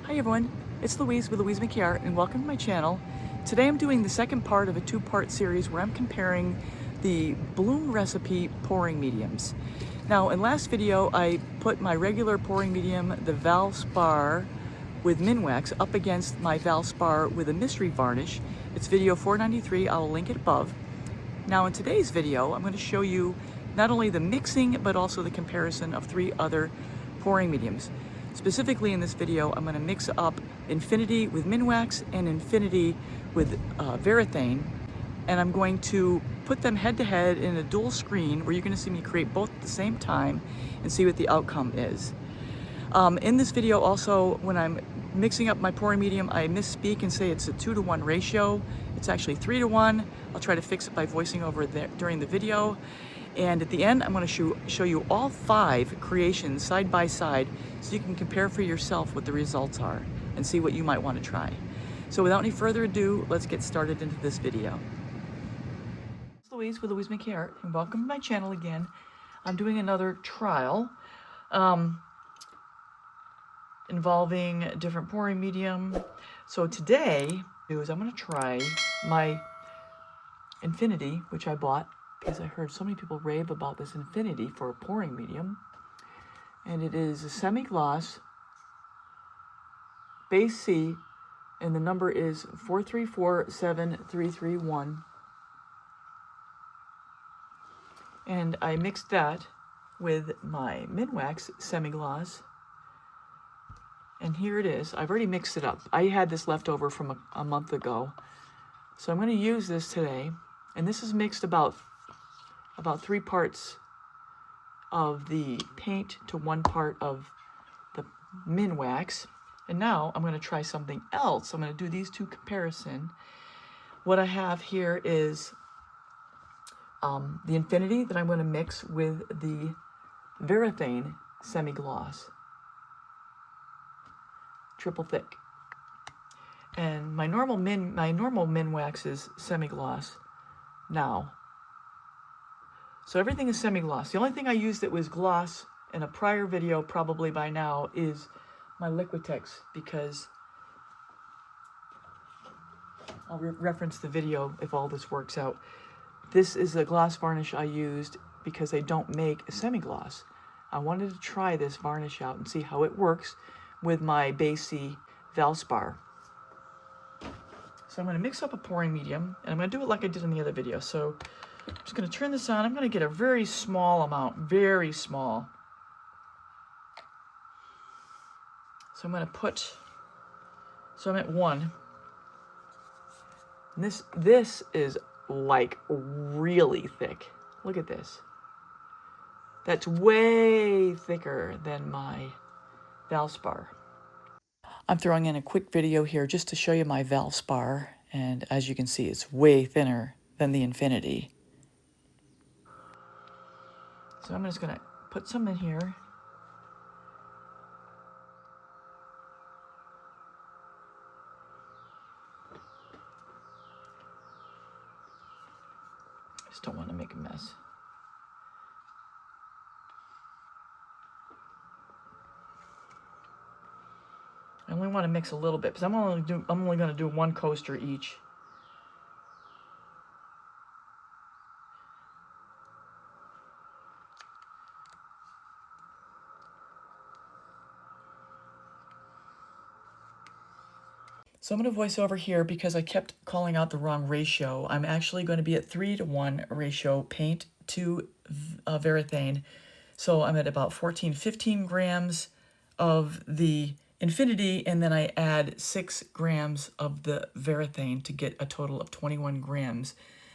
Hi everyone, it's Louise with louisemckayart and welcome to my channel. Today I'm doing the second part of a two-part series where I'm comparing the Bloom Recipe pouring mediums. Now in last video I put my regular pouring medium, the Valspar with Minwax, up against my Valspar with a mystery varnish. It's video 493, I'll link it above. Now in today's video I'm going to show you not only the mixing but also the comparison of three other pouring mediums. Specifically in this video, I'm going to mix up Infinity with Minwax and Infinity with Varathane, and I'm going to put them head to head in a dual screen where you're going to see me create both at the same time and see what the outcome is. In this video also, when I'm mixing up my pouring medium, I misspeak and say it's a 2-to-1 ratio. It's actually 3-to-1. I'll try to fix it by voicing over there during the video. And at the end, I'm going to show you all 5 creations side by side so you can compare for yourself what the results are and see what you might want to try. So without any further ado, let's get started into this video. It's Louise with louisemckayart, and welcome to my channel again. I'm doing another trial involving a different pouring medium. So today, I'm going to try my Infinity, which I bought because I heard so many people rave about this Infinity for a pouring medium. And it is a semi-gloss, base C, and the number is 4347331. And I mixed that with my Minwax semi-gloss. And here it is. I've already mixed it up. I had this left over from a month ago. So I'm going to use this today. And this is mixed about 3 parts of the paint to 1 part of the Minwax. And now I'm going to try something else. I'm going to do these two comparison. What I have here is the Infinity that I'm going to mix with the Varathane semi-gloss. Triple thick. And my normal Minwax is semi-gloss now. So everything is semi-gloss. The only thing I used that was gloss in a prior video, probably by now, is my Liquitex, because I'll reference the video if all this works out. This is a gloss varnish I used because they don't make a semi-gloss. I wanted to try this varnish out and see how it works with my base C Valspar. So I'm going to mix up a pouring medium, and I'm going to do it like I did in the other video. So I'm just going to turn this on. I'm going to get a very small amount, very small. So I'm going to so I'm at 1. And this is like really thick. Look at this. That's way thicker than my Valspar. I'm throwing in a quick video here just to show you my Valspar, and as you can see, it's way thinner than the Infinity. So I'm just going to put some in here. I just don't want to make a mess. I only want to mix a little bit because I'm only going to do 1 coaster each. So I'm going to voice over here because I kept calling out the wrong ratio. I'm actually going to be at 3-to-1 ratio paint to Varathane. So I'm at about 15 grams of the Infinity, and then I add 6 grams of the Varathane to get a total of 21 grams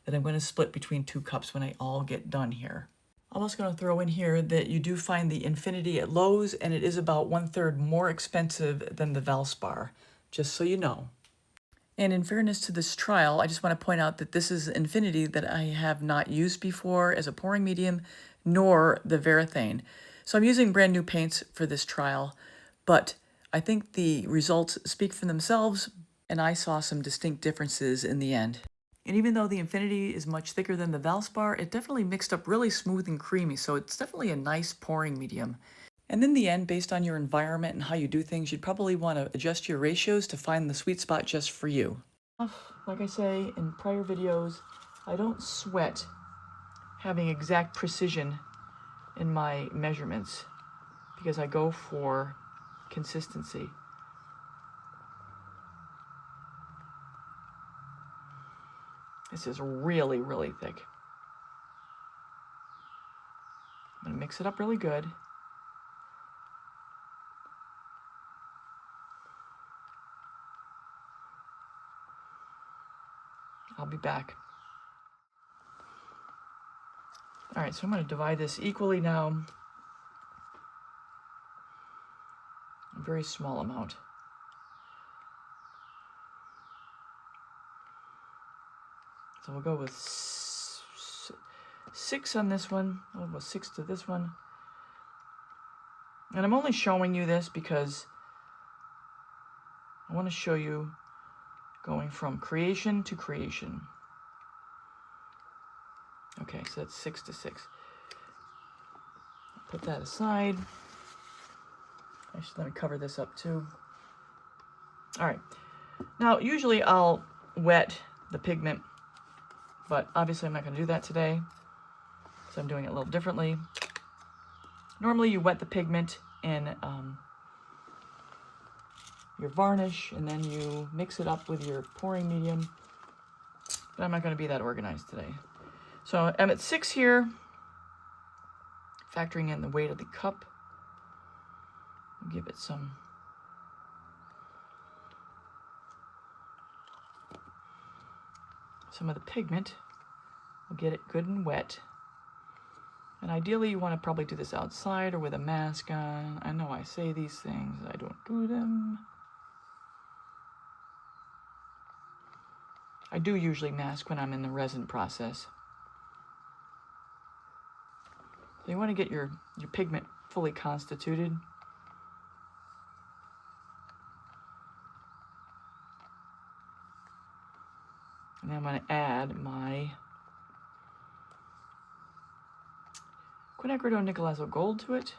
that I'm going to split between 2 cups when I all get done here. I'm also going to throw in here that you do find the Infinity at Lowe's, and it is about 1/3 more expensive than the Valspar, just so you know. And in fairness to this trial, I just want to point out that this is Infinity that I have not used before as a pouring medium, nor the Varathane. So I'm using brand new paints for this trial, but I think the results speak for themselves, and I saw some distinct differences in the end. And even though the Infinity is much thicker than the Valspar, it definitely mixed up really smooth and creamy, so it's definitely a nice pouring medium. And in the end, based on your environment and how you do things, you'd probably want to adjust your ratios to find the sweet spot just for you. Like I say in prior videos, I don't sweat having exact precision in my measurements because I go for consistency. This is really, really thick. I'm gonna mix it up really good. I'll be back. All right, so I'm going to divide this equally now. A very small amount. So we'll go with 6 on this one. We'll go 6 to this one. And I'm only showing you this because I want to show you going from creation to creation. Okay, so that's 6 to 6. Put that aside. Actually, let me cover this up too. All right. Now, usually I'll wet the pigment, but obviously I'm not going to do that today, so I'm doing it a little differently. Normally you wet the pigment in your varnish, and then you mix it up with your pouring medium, but I'm not going to be that organized today. So I'm at 6 here, factoring in the weight of the cup. I'll give it some of the pigment. We'll get it good and wet. And ideally you want to probably do this outside or with a mask on. I know I say these things, I don't do them. I do usually mask when I'm in the resin process. So you want to get your pigment fully constituted. And then I'm going to add my quinacridone Nicolazo Gold to it.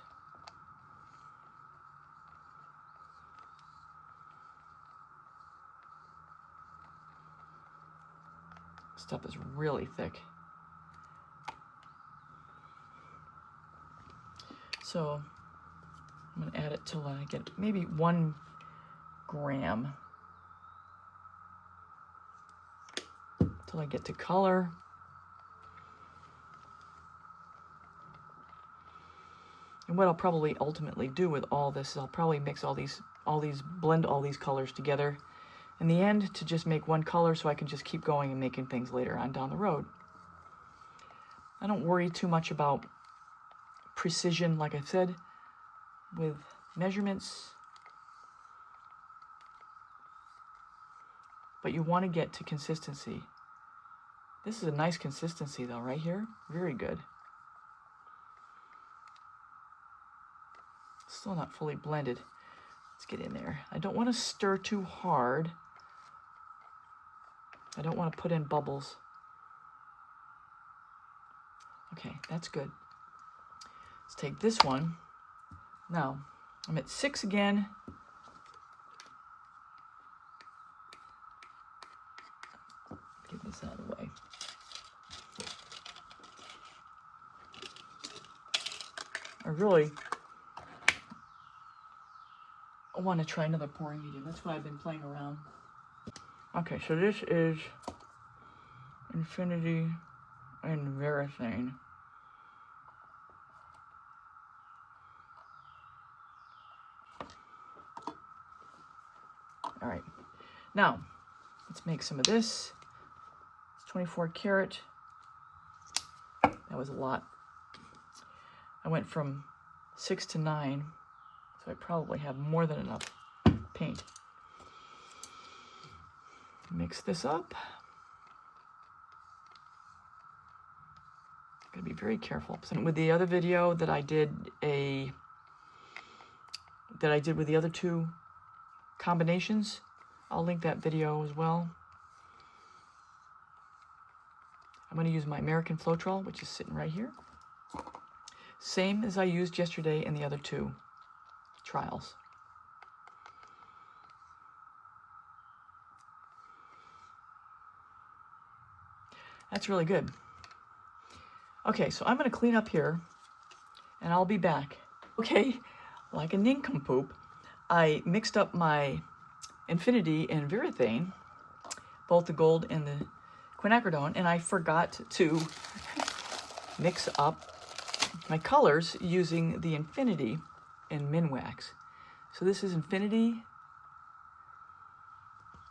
Stuff is really thick. So I'm going to add it till I get maybe 1 gram. Till I get to color. And what I'll probably ultimately do with all this is I'll probably mix blend all these colors together in the end to just make one color so I can just keep going and making things later on down the road. I don't worry too much about precision, like I said, with measurements. But you want to get to consistency. This is a nice consistency though, right here. Very good. Still not fully blended. Let's get in there. I don't want to stir too hard. I don't want to put in bubbles. Okay, that's good. Let's take this one. Now, I'm at 6 again. Get this out of the way. I want to try another pouring medium. That's why I've been playing around. Okay, so this is Infinity and Verithane. All right, now let's make some of this. It's 24 karat. That was a lot. I went from 6 to 9, so I probably have more than enough paint. Mix this up. Gotta be very careful. So with the other video that I did with the other 2 combinations, I'll link that video as well. I'm going to use my American Floetrol, which is sitting right here. Same as I used yesterday in the other 2. trials. That's really good. Okay, so I'm going to clean up here, and I'll be back. Okay, like a nincompoop, I mixed up my Infinity and Virathane, both the gold and the quinacridone, and I forgot to mix up my colors using the Infinity and Minwax. So this is Infinity,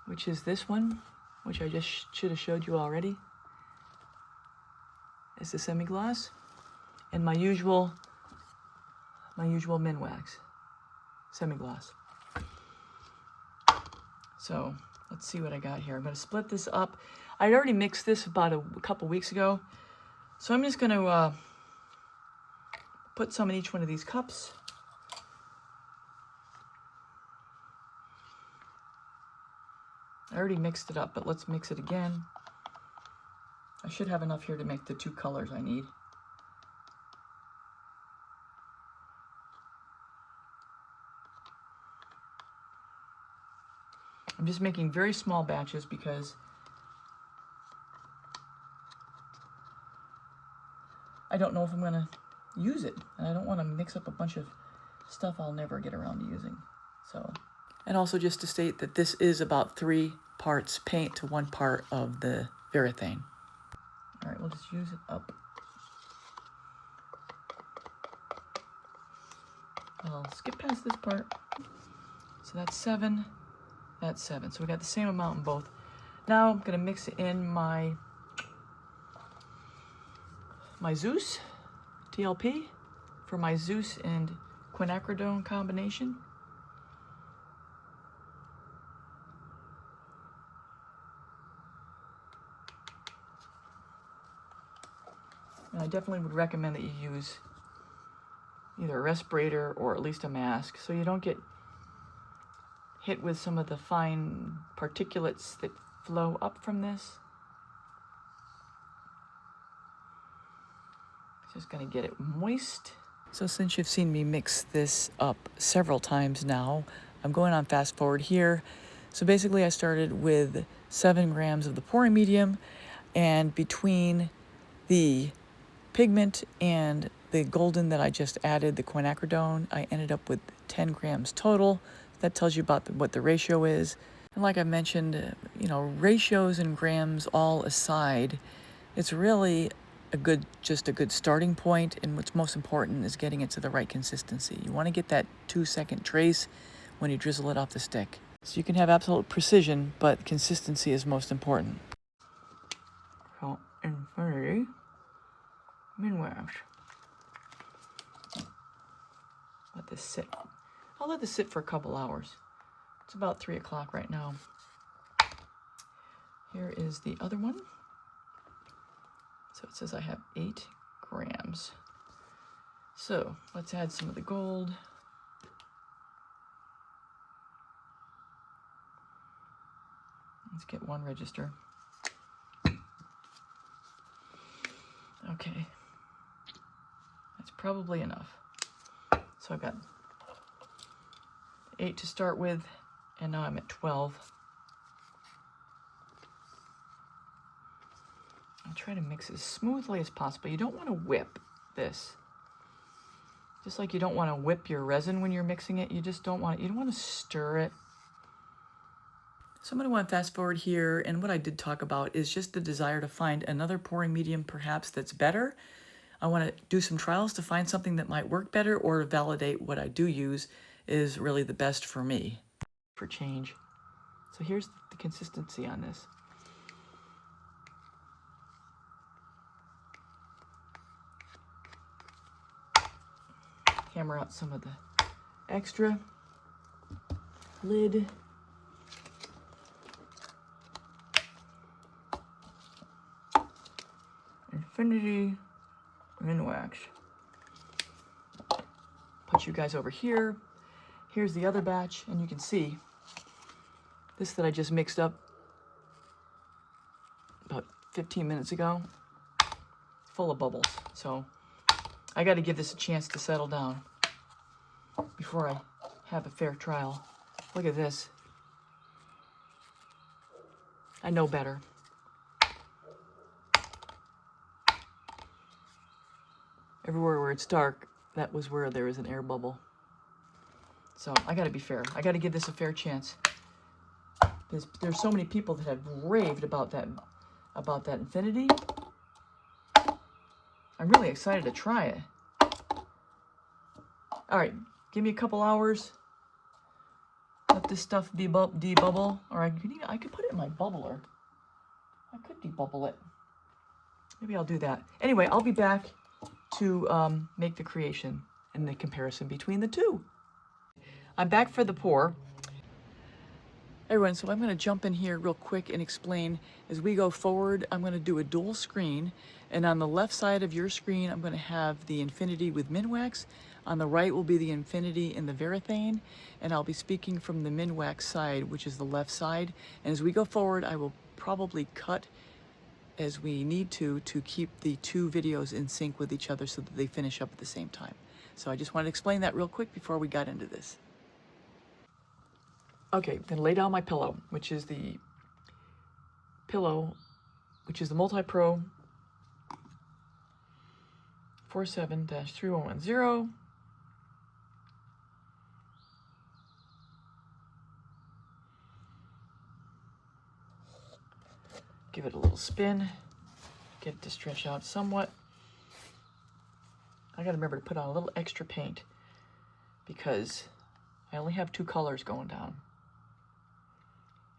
which is this one, which I just should have showed you already. It's the semi-gloss, and my usual Minwax semi-gloss. So let's see what I got here. I'm going to split this up. I'd already mixed this about a couple weeks ago, so I'm just going to put some in each one of these cups. I already mixed it up, but let's mix it again. I should have enough here to make the 2 colors I need. I'm just making very small batches because I don't know if I'm going to use it, and I don't want to mix up a bunch of stuff I'll never get around to using. So, and also just to state that this is about 3 parts paint to 1 part of the Virathane. All right, we'll just use it up. I'll skip past this part. So that's 7, that's 7. So we got the same amount in both. Now I'm gonna mix in my Zeus TLP for my Zeus and quinacridone combination. And I definitely would recommend that you use either a respirator or at least a mask so you don't get hit with some of the fine particulates that flow up from this. Just gonna get it moist. So since you've seen me mix this up several times now, I'm going on fast forward here. So basically I started with 7 grams of the pouring medium, and between the pigment and the golden that I just added, the quinacridone, I ended up with 10 grams total. That tells you about what the ratio is. And like I mentioned, you know, ratios and grams all aside, it's really just a good starting point, and what's most important is getting it to the right consistency. You want to get that 2-second trace when you drizzle it off the stick. So you can have absolute precision, but consistency is most important. So, Infinity Minwax. Let this sit. I'll let this sit for a couple hours. It's about 3 o'clock right now. Here is the other one. So it says I have 8 grams. So let's add some of the gold. Let's get 1 register. Okay. That's probably enough. So I've got 8 to start with, and now I'm at 12. I'll try to mix it as smoothly as possible. You don't want to whip this. Just like you don't want to whip your resin when you're mixing it, you just don't want it. You don't want to stir it. So I'm going to want to fast forward here, and what I did talk about is just the desire to find another pouring medium perhaps that's better. I want to do some trials to find something that might work better, or to validate what I do use is really the best for me for change. So here's the consistency on this. Hammer out some of the extra. Lid. Infinity Minwax. Put you guys over here. Here's the other batch, and you can see this that I just mixed up about 15 minutes ago, full of bubbles. So I got to give this a chance to settle down before I have a fair trial. Look at this. I know better. Everywhere where it's dark, that was where there was an air bubble. So I gotta be fair. I gotta give this a fair chance. There's so many people that have raved about that infinity. I'm really excited to try it. All right, give me a couple hours. Let this stuff debubble, or I could put it in my bubbler. I could debubble it. Maybe I'll do that. Anyway, I'll be back to make the creation and the comparison between the two. I'm back for the pour. Everyone, so I'm going to jump in here real quick and explain. As we go forward, I'm going to do a dual screen, and on the left side of your screen, I'm going to have the Infinity with Minwax. On the right will be the Infinity and the Varathane, and I'll be speaking from the Minwax side, which is the left side. And as we go forward, I will probably cut as we need to keep the two videos in sync with each other so that they finish up at the same time. So I just wanted to explain that real quick before we got into this. Okay, then lay down my pillow, which is the Multi-Pro 47-3110. Give it a little spin, get it to stretch out somewhat. I gotta remember to put on a little extra paint because I only have two colors going down.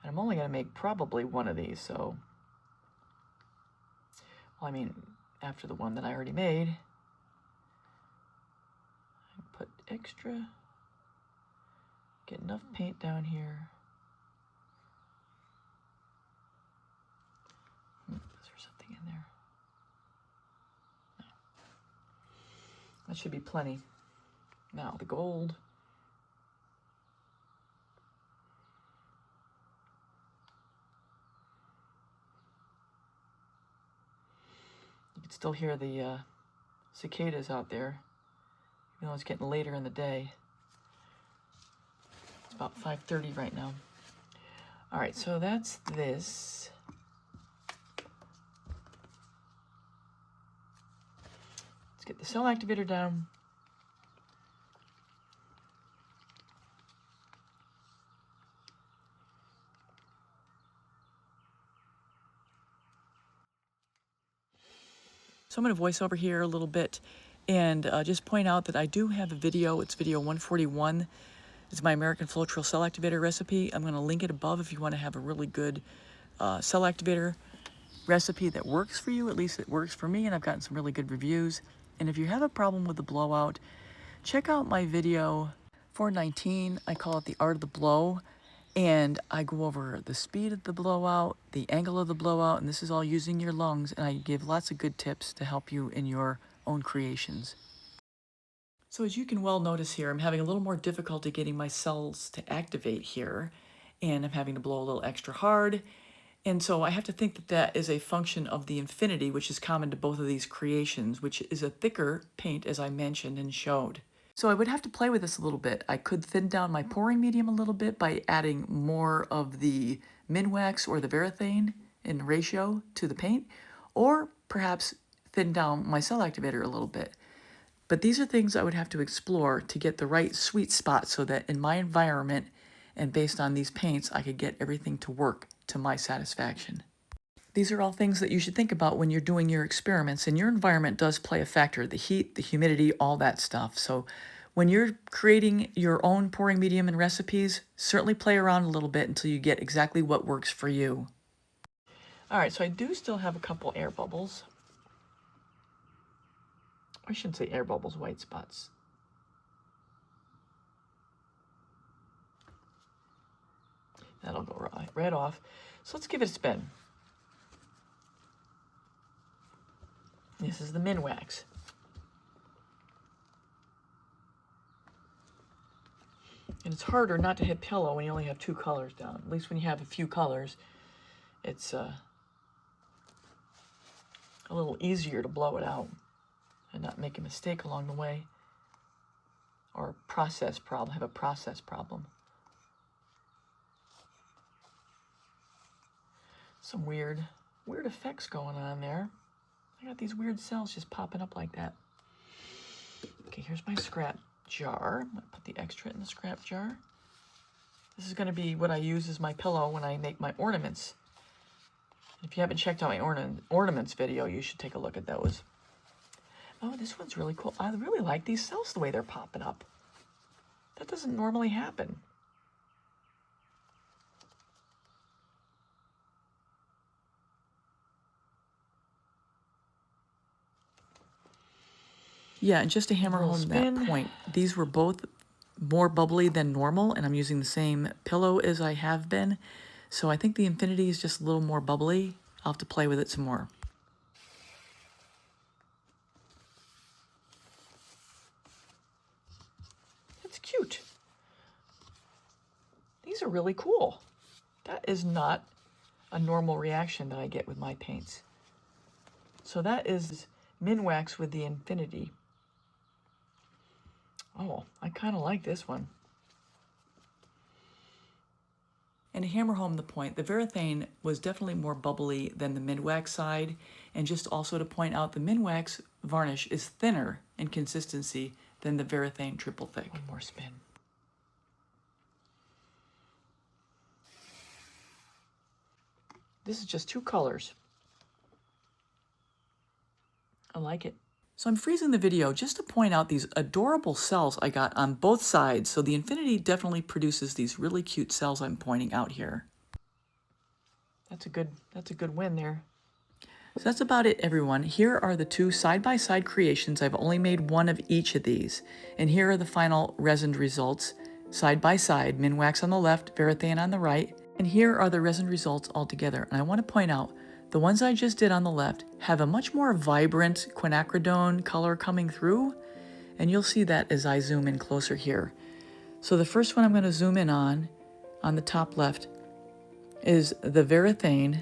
And I'm only gonna make probably one of these, so, well, I mean, after the one that I already made, I put extra, get enough paint down here. Is there something in there? No. That should be plenty. Now, the gold. You can still hear the cicadas out there, even though it's getting later in the day. It's about 5:30 right now. All right, so that's this. Let's get the cell activator down. So I'm going to voice over here a little bit and just point out that I do have a video. It's video 141. It's my American Floetrol cell activator recipe. I'm going to link it above if you want to have a really good cell activator recipe that works for you. At least it works for me, and I've gotten some really good reviews. And if you have a problem with the blowout, check out my video 419. I call it the art of the blow. And I go over the speed of the blowout, the angle of the blowout, and this is all using your lungs, and I give lots of good tips to help you in your own creations. So as you can well notice here, I'm having a little more difficulty getting my cells to activate here, and I'm having to blow a little extra hard. And so I have to think that that is a function of the Infinity, which is common to both of these creations, which is a thicker paint, as I mentioned and showed. So I would have to play with this a little bit. I could thin down my pouring medium a little bit by adding more of the Minwax or the Varathane in ratio to the paint, or perhaps thin down my cell activator a little bit. But these are things I would have to explore to get the right sweet spot so that in my environment and based on these paints, I could get everything to work to my satisfaction. These are all things that you should think about when you're doing your experiments, and your environment does play a factor, the heat, the humidity, all that stuff. So when you're creating your own pouring medium and recipes, certainly play around a little bit until you get exactly what works for you. All right, so I do still have a couple air bubbles. I shouldn't say air bubbles, white spots. That'll go right off. So let's give it a spin. This is the Minwax. And it's harder not to hit pillow when you only have two colors down. At least when you have a few colors, it's a little easier to blow it out and not make a mistake along the way. or process problem, have a process problem. Some weird effects going on there. I got these weird cells just popping up like that. Okay, here's my scrap jar. I'm gonna put the extra in the scrap jar. This is gonna be what I use as my pillow when I make my ornaments. If you haven't checked out my ornaments video, you should take a look at those. Oh, this one's really cool. I really like these cells the way they're popping up. That doesn't normally happen. Yeah, and just to hammer home that point, these were both more bubbly than normal, and I'm using the same pillow as I have been. So I think the infinity is just a little more bubbly. I'll have to play with it some more. That's cute. These are really cool. That is not a normal reaction that I get with my paints. So that is Minwax with the infinity. Oh, I kind of like this one. And to hammer home the point, the Varathane was definitely more bubbly than the Minwax side. And just also to point out, the Minwax varnish is thinner in consistency than the Varathane triple thick. One more spin. This is just 2 colors. I like it. So I'm freezing the video just to point out these adorable cells I got on both sides. So the infinity definitely produces these really cute cells I'm pointing out here. That's a good win there. So that's about it, everyone. Here are the 2 side-by-side creations. I've only made one of each of these. And here are the final resined results, side-by-side, Minwax on the left, Varathane on the right. And here are the resin results all together. And I want to point out, the ones I just did on the left have a much more vibrant quinacridone color coming through, and you'll see that as I zoom in closer here. So the first one I'm going to zoom in on the top left, is the Varathane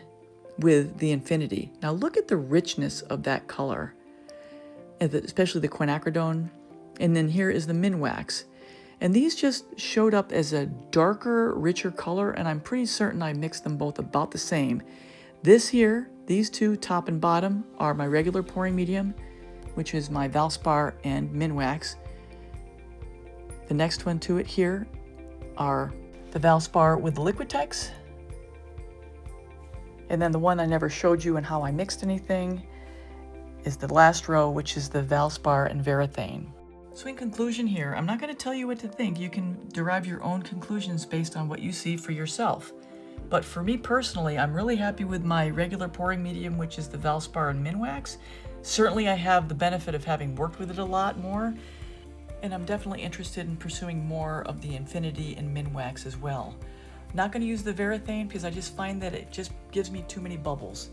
with the infinity. Now look at the richness of that color, especially the quinacridone, and then here is the Minwax. And these just showed up as a darker, richer color, and I'm pretty certain I mixed them both about the same. This here, these 2, top and bottom, are my regular pouring medium, which is my Valspar and Minwax. The next one to it here are the Valspar with the Liquitex. And then the one I never showed you and how I mixed anything is the last row, which is the Valspar and Varathane. So in conclusion here, I'm not going to tell you what to think. You can derive your own conclusions based on what you see for yourself. But for me personally, I'm really happy with my regular pouring medium, which is the Valspar and Minwax. Certainly I have the benefit of having worked with it a lot more, and I'm definitely interested in pursuing more of the infinity and Minwax as well. Not going to use the Varathane because I just find that it just gives me too many bubbles.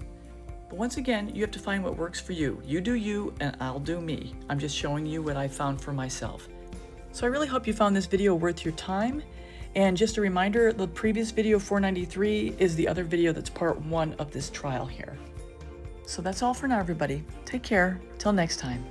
But once again, you have to find what works for you. You do you, and I'll do me. I'm just showing you what I found for myself. So I really hope you found this video worth your time. And just a reminder, the previous video 493 is the other video that's part 1 of this trial here. So that's all for now, everybody. Take care. Till next time.